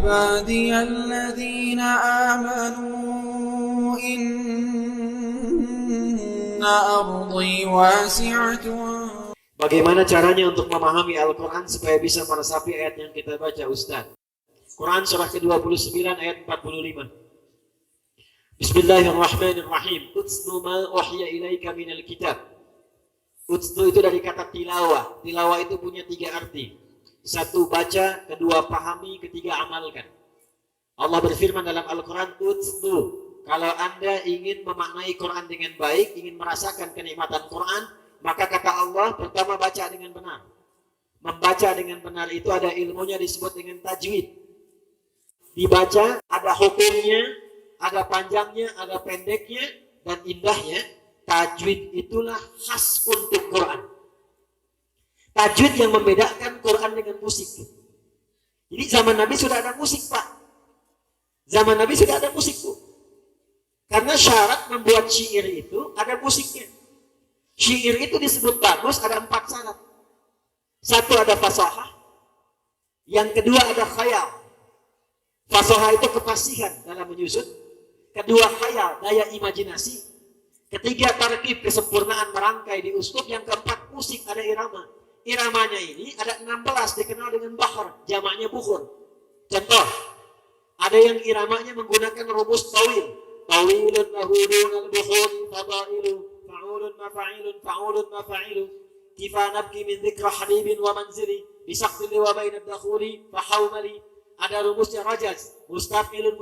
عبادي الذين آمنوا إن أرضي واسعة. Bagaimana caranya untuk memahami Al-Quran supaya bisa meresapi ayat yang kita baca, Ustaz? Quran surah ke-29 ayat 45. Bismillahirrahmanirrahim. Utslu ma wahya ilaika minal kitab. Utslu itu dari kata tilawah. Tilawah itu punya 3 arti. 1, baca, 2, pahami, 3, amalkan. Allah berfirman dalam Al-Quran, Utslu. Kalau Anda ingin memaknai Quran dengan baik, ingin merasakan kenikmatan Quran, maka kata Allah, pertama baca dengan benar. Membaca dengan benar itu ada ilmunya, disebut dengan tajwid. Dibaca ada hukumnya, ada panjangnya, ada pendeknya, dan indahnya. Tajwid itulah khas untuk Quran. Tajwid yang membedakan Quran dengan musik. Jadi zaman Nabi sudah ada musik, Pak. Zaman Nabi sudah ada musik, Bu. Karena syarat membuat syair itu ada musiknya. Syair itu disebut bagus ada 4 syarat. 1, ada fasahah. Yang kedua, ada khayal. Fasahah itu kefasihan dalam menyusun. Kedua, khayal, daya imajinasi. Ketiga, tarkib, kesempurnaan merangkai di uslub. Yang keempat, musik, ada irama. Iramanya ini ada 16, dikenal dengan bahar, jamaknya bukhur. Contoh, ada yang iramanya menggunakan rumus tawil. Tawilun mahudun al-bukhur fadailu. Fa'ulun mafa'ilu kifa nabki min dhikra habibin wa manzili bisaqtili wa bainad dakhuli fahawmali. Ada rumusnya rajaz, mustafilun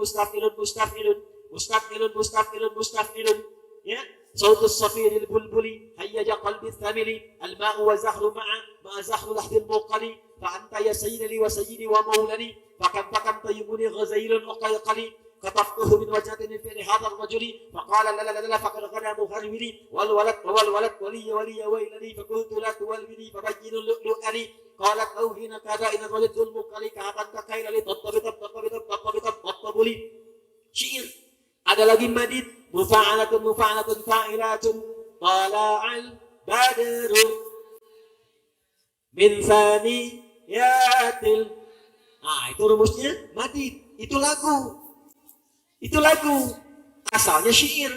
ya, sautus safiril bulbuli hayyaja qalbi thamili al-ma'u wa zahru ma'a zahru lahdil muqali fa anta ya sayyidi wa sayyidi wa maulani fakam tayyibuni ghazailun uqayqali كتفته من وجهة في هذا الرجل فقال لا لا لا لا فقد غنى مغرولي والولد ولي ويلني فقلت لا تولني فبين لؤلؤني قالت أوهنا كذا إن الرجل المقلي كهذا كيل لي تطبلي شعر. Ada lagi madid, mufa'alatun fa'ilatun tala'al badru min thaniyatil. Itu rumusnya madid, itu lagu. Itu lagu, asalnya syair.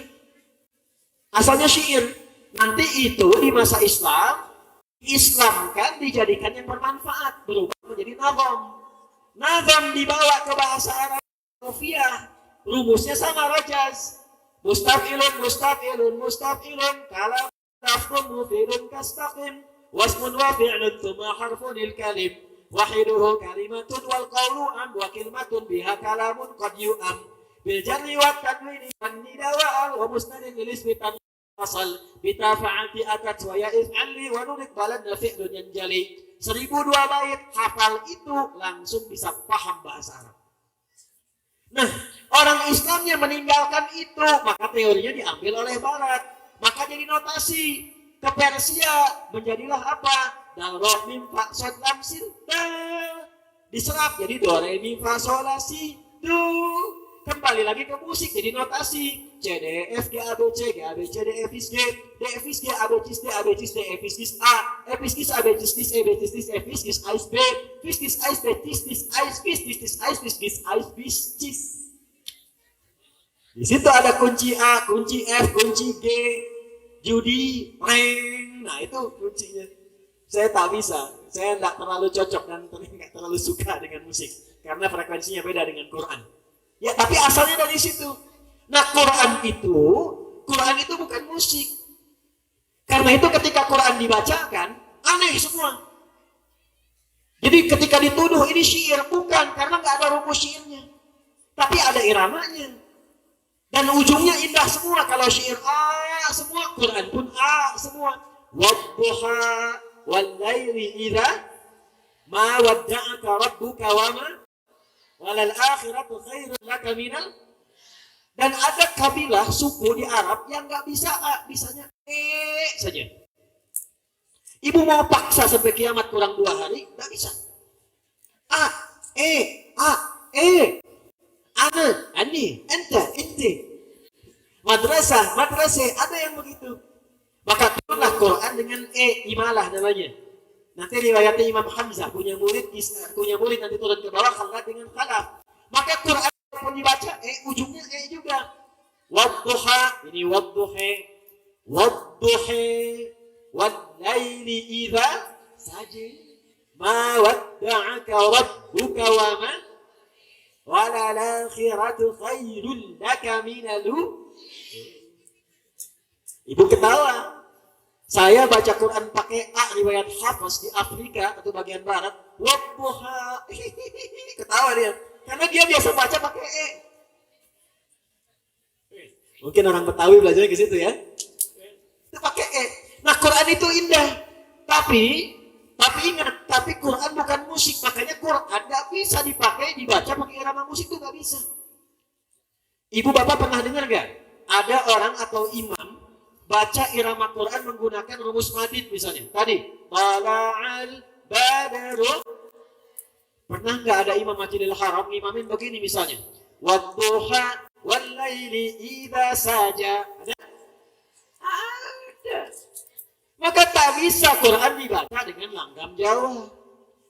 Nanti itu di masa Islam kan dijadikan yang bermanfaat, berubah menjadi nazam. Nazam dibawa ke bahasa Arab, Sofiyah. Rumusnya sama rajaz. Mustafilun, kalam tafkum mufilun kastaqim, wasmun wa fi'lun thumma harfunil kalim. Wahiduhu kalimatun wal qawlu am wa kalimatun biha kalamun qad yu'am. بالجر والتنوين والنداء ومسند للاسم تصل بتافعت أتت ويفعل لي ونرك بلد فعل ينجلي. 1002 bait hafal itu langsung bisa paham bahasa Arab. Nah, orang Islamnya meninggalkan itu, maka teorinya diambil oleh Barat, maka jadi notasi ke Persia menjadilah apa? Dal ro mim fa sod lam sin da, diserap jadi do re mi fa sol la si do. Kembali lagi ke musik jadi notasi C D E F G A B C D E F G D F G A B C D A B C D F G A F G A B C D E B C D F G I B F G I B C. Di situ ada kunci A, kunci F, kunci G, judi, ring. Nah itu kuncinya. Saya tak bisa, saya tidak terlalu cocok dan tidak terlalu suka dengan musik karena frekuensinya beda dengan Quran. Ya, tapi asalnya dari situ. Nah, Quran itu bukan musik. Karena itu ketika Quran dibacakan, aneh semua. Jadi ketika dituduh ini syair, bukan, karena nggak ada rumus syairnya. Tapi ada iramanya. Dan ujungnya indah semua. Kalau syair A semua, Quran pun A semua. Wadduha wal laili idza ma wadda'aka rabbuka wa ma walal akhiratu khairun laka minal. Dan ada kabilah suku di Arab yang nggak bisa A, bisanya E saja. Ibu mau paksa sampai kiamat kurang 2 hari, nggak bisa. A, E, ana, ani, enta, inti. Madrasah, ada yang begitu. Maka turunlah Quran dengan E, imalah namanya. Nanti riwayatnya Imam Hamzah punya murid nanti turun ke bawah khalat dengan khalaf. Maka Quran pun dibaca, ujungnya juga. Wadduha, ini wadduha, wadduha, wal-laili idza saja. Ma wadda'aka rabbuka wa ma walal-akhiratu khairul laka minalu. Ibu ketawa. Saya baca Quran pakai A riwayat Hafs di Afrika atau bagian barat. Wadduha. Ketawa dia. Karena dia biasa baca pakai E. Mungkin orang Betawi belajarnya ke situ ya. Itu pakai E. Nah, Quran itu indah. Tapi ingat, tapi Quran bukan musik. Makanya Quran nggak bisa dipakai, dibaca pakai irama musik, itu nggak bisa. Ibu bapak pernah dengar nggak? Ada orang atau imam baca irama Quran menggunakan rumus madid misalnya. Tadi, Tala'al Badru. Pernah nggak ada imam Masjidil Haram imamin begini misalnya? Wadduha wal-laili idza saja. Ada? Ada. Maka tak bisa Quran dibaca dengan langgam Jawa.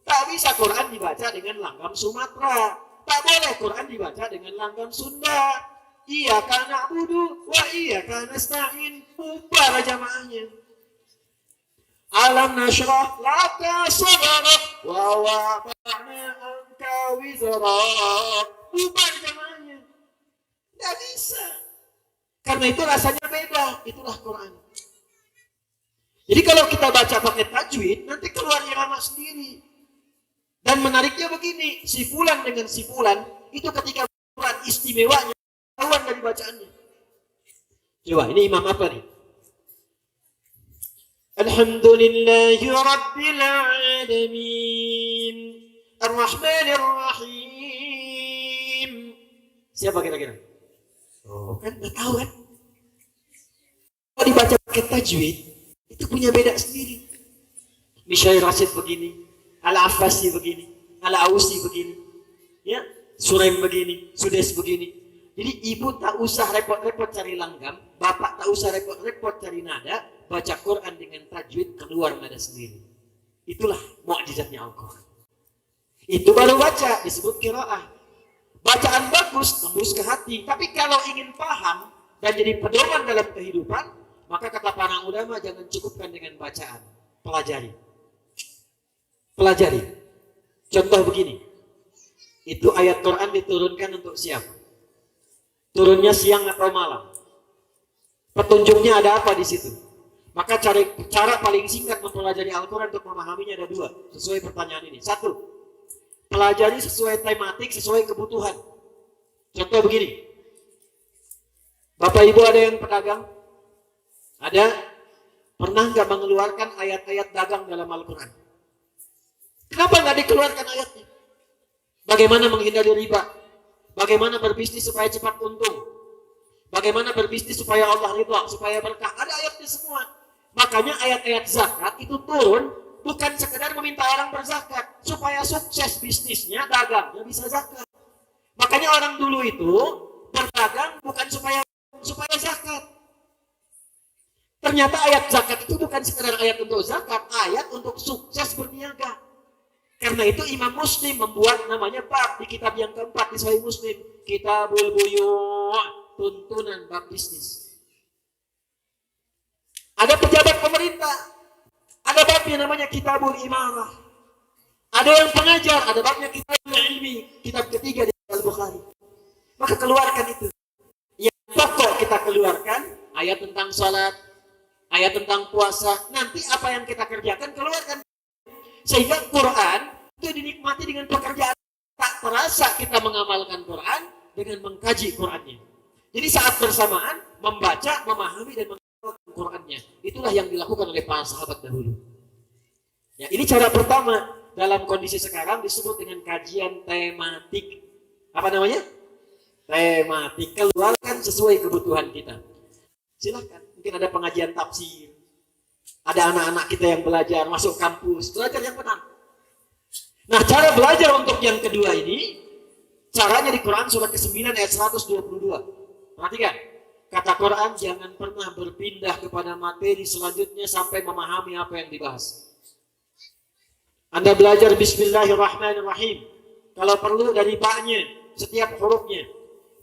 Tak bisa Quran dibaca dengan langgam Sumatera. Tak boleh Quran dibaca dengan langgam Sunda. Iyyaka na'budu wa iyyaka nasta'in. Bubar jamaahnya. Alam nashrah laka sadrak wa wada'na anka wizrak. Bubar jamaahnya. Tidak bisa. Karena itu rasanya beda. Itulah Quran. Jadi kalau kita baca pakai tajwid, nanti keluar irama sendiri. Dan menariknya begini, si fulan dengan si fulan, itu ketika Quran istimewanya, ketahuan dari bacaannya. Coba, ini imam apa nih? Alhamdulillahi Rabbil Alamin Ar-Rahmanir Rahim. Siapa kira-kira? Oh, kan nggak tahu kan? Kalau dibaca pakai tajwid, itu punya beda sendiri. Misyair Rasid begini, Al-Affasi begini, Al-Ausi begini, ya, Suraim begini, Sudes begini. Jadi ibu tak usah repot-repot cari langgam, bapak tak usah repot-repot cari nada, baca Quran dengan tajwid keluar nada sendiri. Itulah mukjizatnya Al-Quran. Itu baru baca, disebut qiraah. Bacaan bagus, tembus ke hati. Tapi kalau ingin paham dan jadi pedoman dalam kehidupan, maka kata para ulama jangan cukupkan dengan bacaan. Pelajari. Pelajari. Contoh begini. Itu ayat Quran diturunkan untuk siapa? Turunnya siang atau malam? Petunjuknya ada apa di situ? Maka cara paling singkat mempelajari Al-Quran untuk memahaminya ada dua. Sesuai pertanyaan ini. Satu, pelajari sesuai tematik, sesuai kebutuhan. Contoh begini. Bapak Ibu ada yang pedagang? Ada? Pernah nggak mengeluarkan ayat-ayat dagang dalam Al-Quran? Kenapa nggak dikeluarkan ayatnya? Bagaimana menghindari riba? Bagaimana berbisnis supaya cepat untung? Bagaimana berbisnis supaya Allah ridha, supaya berkah? Ada ayatnya semua. Makanya ayat-ayat zakat itu turun bukan sekedar meminta orang berzakat, supaya sukses bisnisnya, dagangnya bisa zakat. Makanya orang dulu itu berdagang bukan supaya zakat. Ternyata ayat zakat itu bukan sekedar ayat untuk zakat, ayat untuk sukses berniaga. Karena itu Imam Muslim membuat namanya bab di kitab yang keempat di Sahih Muslim, Kitabul Buyu', tuntunan bab bisnis. Ada pejabat pemerintah, ada babnya namanya Kitabul Imarah. Ada yang pengajar, ada babnya Kitabul Ilmi, kitab ketiga di Al-Bukhari. Maka keluarkan itu. Yang pokok kita keluarkan, ayat tentang salat, ayat tentang puasa, nanti apa yang kita kerjakan keluarkan. Sehingga Quran itu dinikmati dengan pekerjaan. Tak terasa kita mengamalkan Quran dengan mengkaji Qurannya. Jadi saat bersamaan membaca, memahami dan mengamalkan Qurannya. Itulah yang dilakukan oleh para sahabat dahulu. Ya, ini cara pertama dalam kondisi sekarang disebut dengan kajian tematik. Apa namanya? Tematik. Keluarkan sesuai kebutuhan kita. Silahkan. Mungkin ada pengajian tafsir. Ada anak-anak kita yang belajar, masuk kampus, belajar yang benar. Nah, cara belajar untuk yang kedua ini, caranya di Quran surat ke-9 ayat 122. Perhatikan, kata Quran, jangan pernah berpindah kepada materi selanjutnya sampai memahami apa yang dibahas. Anda belajar Bismillahirrahmanirrahim. Kalau perlu dari baknya, setiap hurufnya.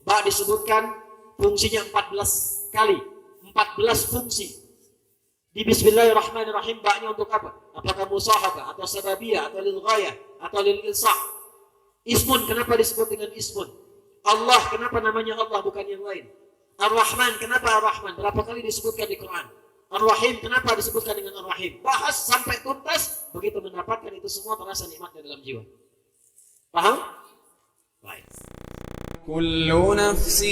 Ba disebutkan fungsinya 14 kali, 14 fungsi. Di Bismillahirrahmanirrahim, ba-nya untuk apa? Apakah musahabah atau sababiyah atau lil ghayah atau lil ilsaq? Ismun, kenapa disebut dengan ismun? Allah, kenapa namanya Allah bukan yang lain? Ar-Rahman, kenapa Ar-Rahman? Berapa kali disebutkan di Quran? Ar-Rahim, kenapa disebutkan dengan Ar-Rahim? Bahas sampai tuntas, begitu mendapatkan itu semua terasa nikmatnya dalam jiwa. Paham? Baik. كل نفس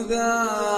ذائقة